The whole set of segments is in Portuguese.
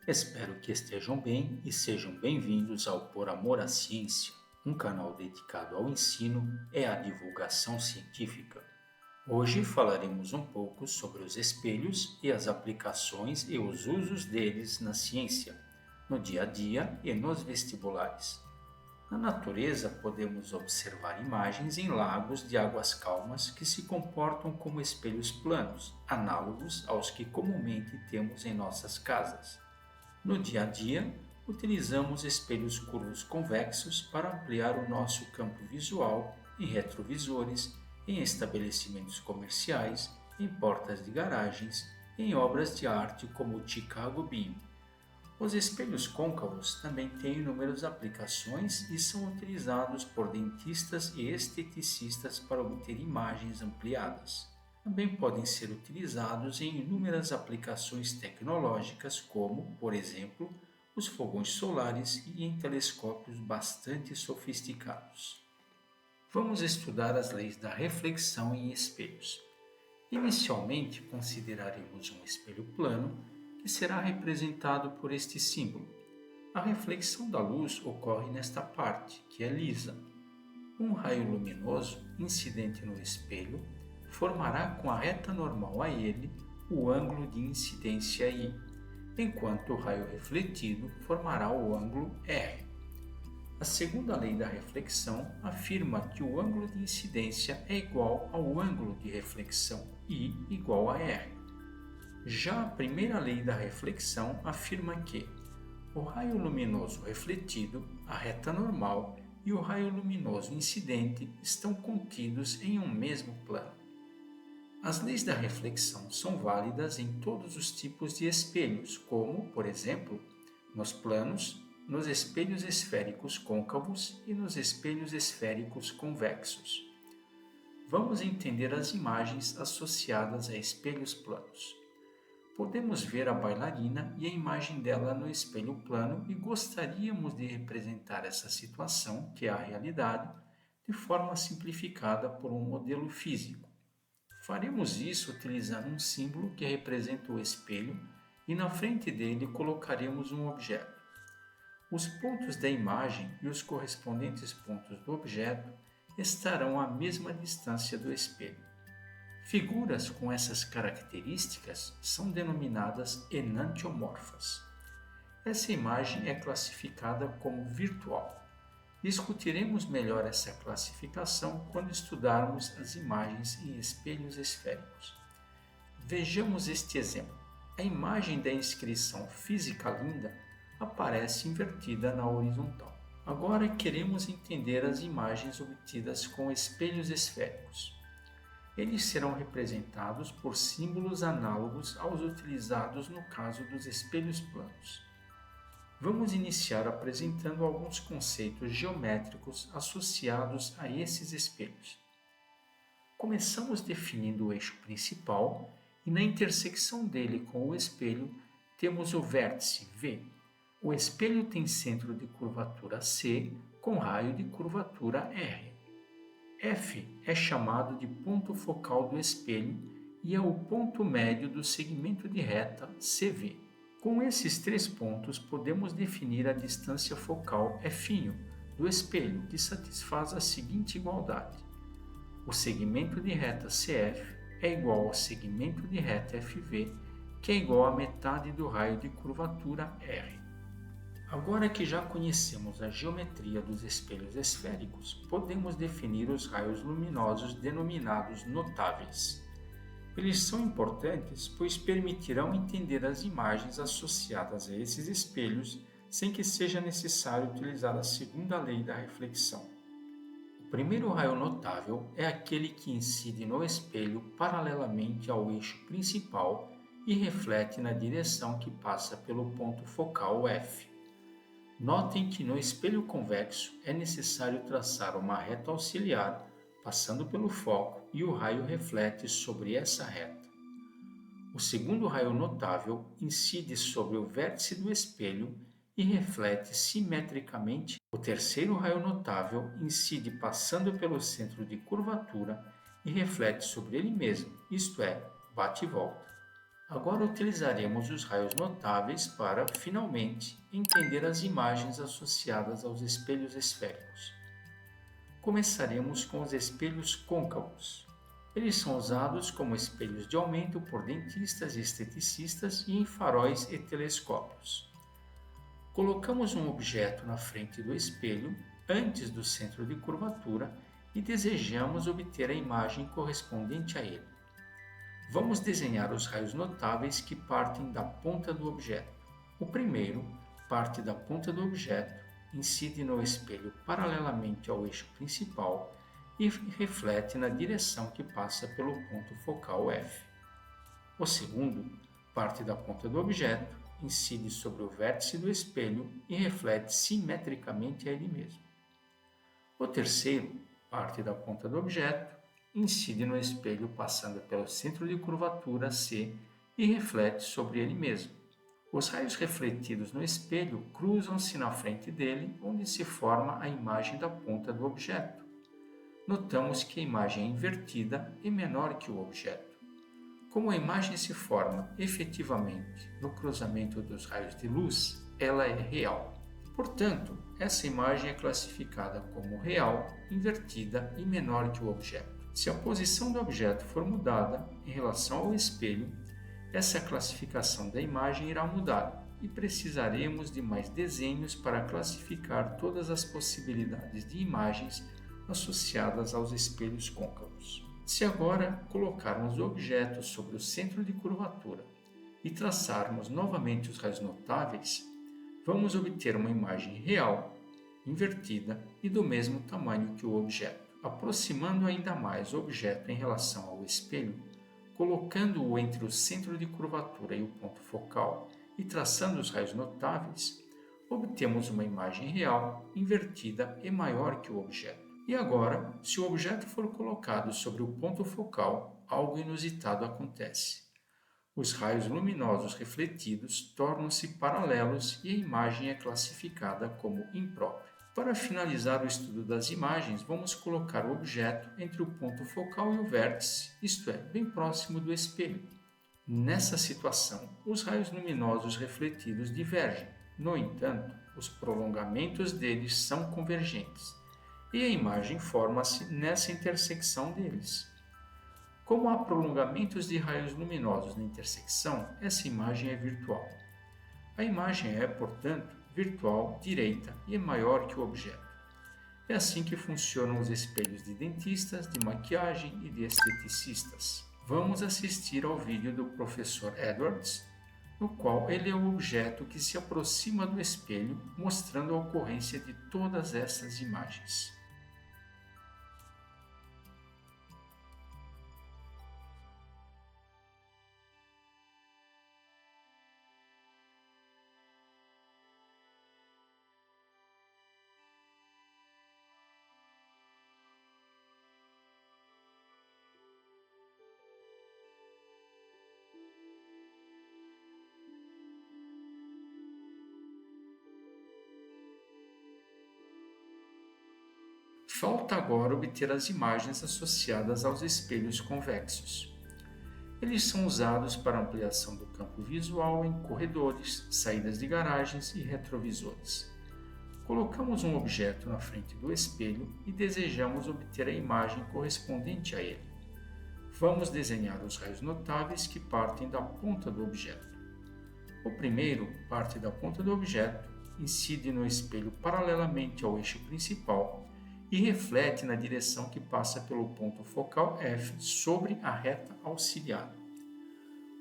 Espero que estejam bem e sejam bem-vindos ao Por Amor à Ciência, um canal dedicado ao ensino e à divulgação científica. Hoje falaremos um pouco sobre os espelhos e as aplicações e os usos deles na ciência, no dia a dia e nos vestibulares. Na natureza, podemos observar imagens em lagos de águas calmas que se comportam como espelhos planos, análogos aos que comumente temos em nossas casas. No dia a dia, utilizamos espelhos curvos convexos para ampliar o nosso campo visual em retrovisores, em estabelecimentos comerciais, em portas de garagens, em obras de arte como o Chicago Beam. Os espelhos côncavos também têm inúmeras aplicações e são utilizados por dentistas e esteticistas para obter imagens ampliadas. Também podem ser utilizados em inúmeras aplicações tecnológicas, como, por exemplo, os fogões solares e em telescópios bastante sofisticados. Vamos estudar as leis da reflexão em espelhos. Inicialmente, consideraremos um espelho plano, que será representado por este símbolo. A reflexão da luz ocorre nesta parte, que é lisa. Um raio luminoso incidente no espelho formará com a reta normal a ele o ângulo de incidência I, enquanto o raio refletido formará o ângulo R. A segunda lei da reflexão afirma que o ângulo de incidência é igual ao ângulo de reflexão, I igual a R. Já a primeira lei da reflexão afirma que o raio luminoso refletido, a reta normal e o raio luminoso incidente estão contidos em um mesmo plano. As leis da reflexão são válidas em todos os tipos de espelhos, como, por exemplo, nos planos, nos espelhos esféricos côncavos e nos espelhos esféricos convexos. Vamos entender as imagens associadas a espelhos planos. Podemos ver a bailarina e a imagem dela no espelho plano e gostaríamos de representar essa situação, que é a realidade, de forma simplificada por um modelo físico. Faremos isso utilizando um símbolo que representa o espelho e na frente dele colocaremos um objeto. Os pontos da imagem e os correspondentes pontos do objeto estarão à mesma distância do espelho. Figuras com essas características são denominadas enantiomorfas. Essa imagem é classificada como virtual. Discutiremos melhor essa classificação quando estudarmos as imagens em espelhos esféricos. Vejamos este exemplo. A imagem da inscrição Física Linda aparece invertida na horizontal. Agora queremos entender as imagens obtidas com espelhos esféricos. Eles serão representados por símbolos análogos aos utilizados no caso dos espelhos planos. Vamos iniciar apresentando alguns conceitos geométricos associados a esses espelhos. Começamos definindo o eixo principal e na intersecção dele com o espelho temos o vértice V. O espelho tem centro de curvatura C com raio de curvatura R. F é chamado de ponto focal do espelho e é o ponto médio do segmento de reta CV. Com esses três pontos, podemos definir a distância focal F' do espelho, que satisfaz a seguinte igualdade. O segmento de reta CF é igual ao segmento de reta FV, que é igual à metade do raio de curvatura R. Agora que já conhecemos a geometria dos espelhos esféricos, podemos definir os raios luminosos denominados notáveis. Eles são importantes pois permitirão entender as imagens associadas a esses espelhos sem que seja necessário utilizar a segunda lei da reflexão. O primeiro raio notável é aquele que incide no espelho paralelamente ao eixo principal e reflete na direção que passa pelo ponto focal F. Notem que no espelho convexo é necessário traçar uma reta auxiliar, passando pelo foco, e o raio reflete sobre essa reta. O segundo raio notável incide sobre o vértice do espelho e reflete simetricamente. O terceiro raio notável incide passando pelo centro de curvatura e reflete sobre ele mesmo, isto é, bate e volta. Agora utilizaremos os raios notáveis para, finalmente, entender as imagens associadas aos espelhos esféricos. Começaremos com os espelhos côncavos. Eles são usados como espelhos de aumento por dentistas e esteticistas e em faróis e telescópios. Colocamos um objeto na frente do espelho, antes do centro de curvatura, e desejamos obter a imagem correspondente a ele. Vamos desenhar os raios notáveis que partem da ponta do objeto. O primeiro parte da ponta do objeto, incide no espelho paralelamente ao eixo principal e reflete na direção que passa pelo ponto focal F. O segundo parte da ponta do objeto, incide sobre o vértice do espelho e reflete simetricamente a ele mesmo. O terceiro parte da ponta do objeto, incide no espelho passando pelo centro de curvatura C e reflete sobre ele mesmo. Os raios refletidos no espelho cruzam-se na frente dele, onde se forma a imagem da ponta do objeto. Notamos que a imagem é invertida e menor que o objeto. Como a imagem se forma efetivamente no cruzamento dos raios de luz, ela é real. Portanto, essa imagem é classificada como real, invertida e menor que o objeto. Se a posição do objeto for mudada em relação ao espelho, essa classificação da imagem irá mudar e precisaremos de mais desenhos para classificar todas as possibilidades de imagens associadas aos espelhos côncavos. Se agora colocarmos o objeto sobre o centro de curvatura e traçarmos novamente os raios notáveis, vamos obter uma imagem real, invertida e do mesmo tamanho que o objeto. Aproximando ainda mais o objeto em relação ao espelho, colocando-o entre o centro de curvatura e o ponto focal e traçando os raios notáveis, obtemos uma imagem real, invertida e maior que o objeto. E agora, se o objeto for colocado sobre o ponto focal, algo inusitado acontece. Os raios luminosos refletidos tornam-se paralelos e a imagem é classificada como imprópria. Para finalizar o estudo das imagens, vamos colocar o objeto entre o ponto focal e o vértice, isto é, bem próximo do espelho. Nessa situação, os raios luminosos refletidos divergem. No entanto, os prolongamentos deles são convergentes e a imagem forma-se nessa intersecção deles. Como há prolongamentos de raios luminosos na intersecção, essa imagem é virtual. A imagem é, portanto, virtual, direita e é maior que o objeto. É assim que funcionam os espelhos de dentistas, de maquiagem e de esteticistas. Vamos assistir ao vídeo do professor Edwards, no qual ele é o objeto que se aproxima do espelho, mostrando a ocorrência de todas essas imagens. Falta agora obter as imagens associadas aos espelhos convexos. Eles são usados para ampliação do campo visual em corredores, saídas de garagens e retrovisores. Colocamos um objeto na frente do espelho e desejamos obter a imagem correspondente a ele. Vamos desenhar os raios notáveis que partem da ponta do objeto. O primeiro parte da ponta do objeto, incide no espelho paralelamente ao eixo principal e reflete na direção que passa pelo ponto focal F sobre a reta auxiliar.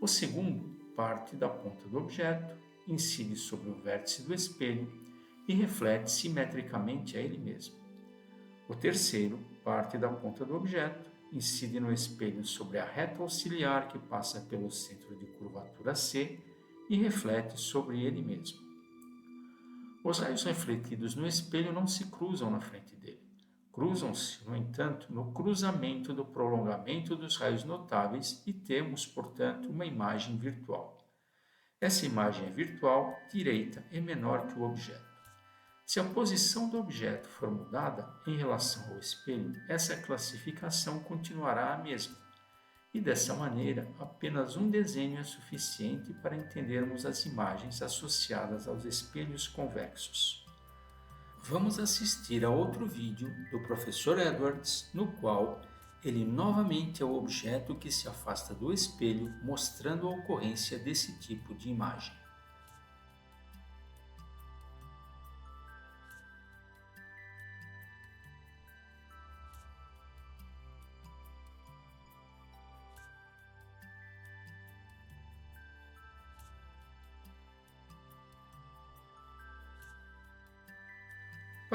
O segundo parte da ponta do objeto, incide sobre o vértice do espelho e reflete simetricamente a ele mesmo. O terceiro parte da ponta do objeto, incide no espelho sobre a reta auxiliar que passa pelo centro de curvatura C e reflete sobre ele mesmo. Os raios refletidos no espelho não se cruzam na frente dele. Cruzam-se, no entanto, no cruzamento do prolongamento dos raios notáveis e temos, portanto, uma imagem virtual. Essa imagem é virtual, direita e menor que o objeto. Se a posição do objeto for mudada em relação ao espelho, essa classificação continuará a mesma E dessa maneira, apenas um desenho é suficiente para entendermos as imagens associadas aos espelhos convexos. Vamos assistir a outro vídeo do professor Edwards, no qual ele novamente é o objeto que se afasta do espelho, mostrando a ocorrência desse tipo de imagem.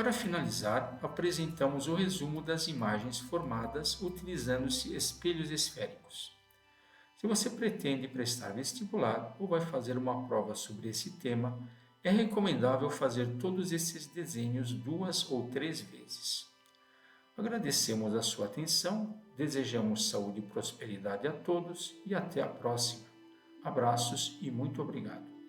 Para finalizar, apresentamos o resumo das imagens formadas utilizando-se espelhos esféricos. Se você pretende prestar vestibular ou vai fazer uma prova sobre esse tema, é recomendável fazer todos esses desenhos 2 ou 3 vezes. Agradecemos a sua atenção, desejamos saúde e prosperidade a todos e até a próxima. Abraços e muito obrigado.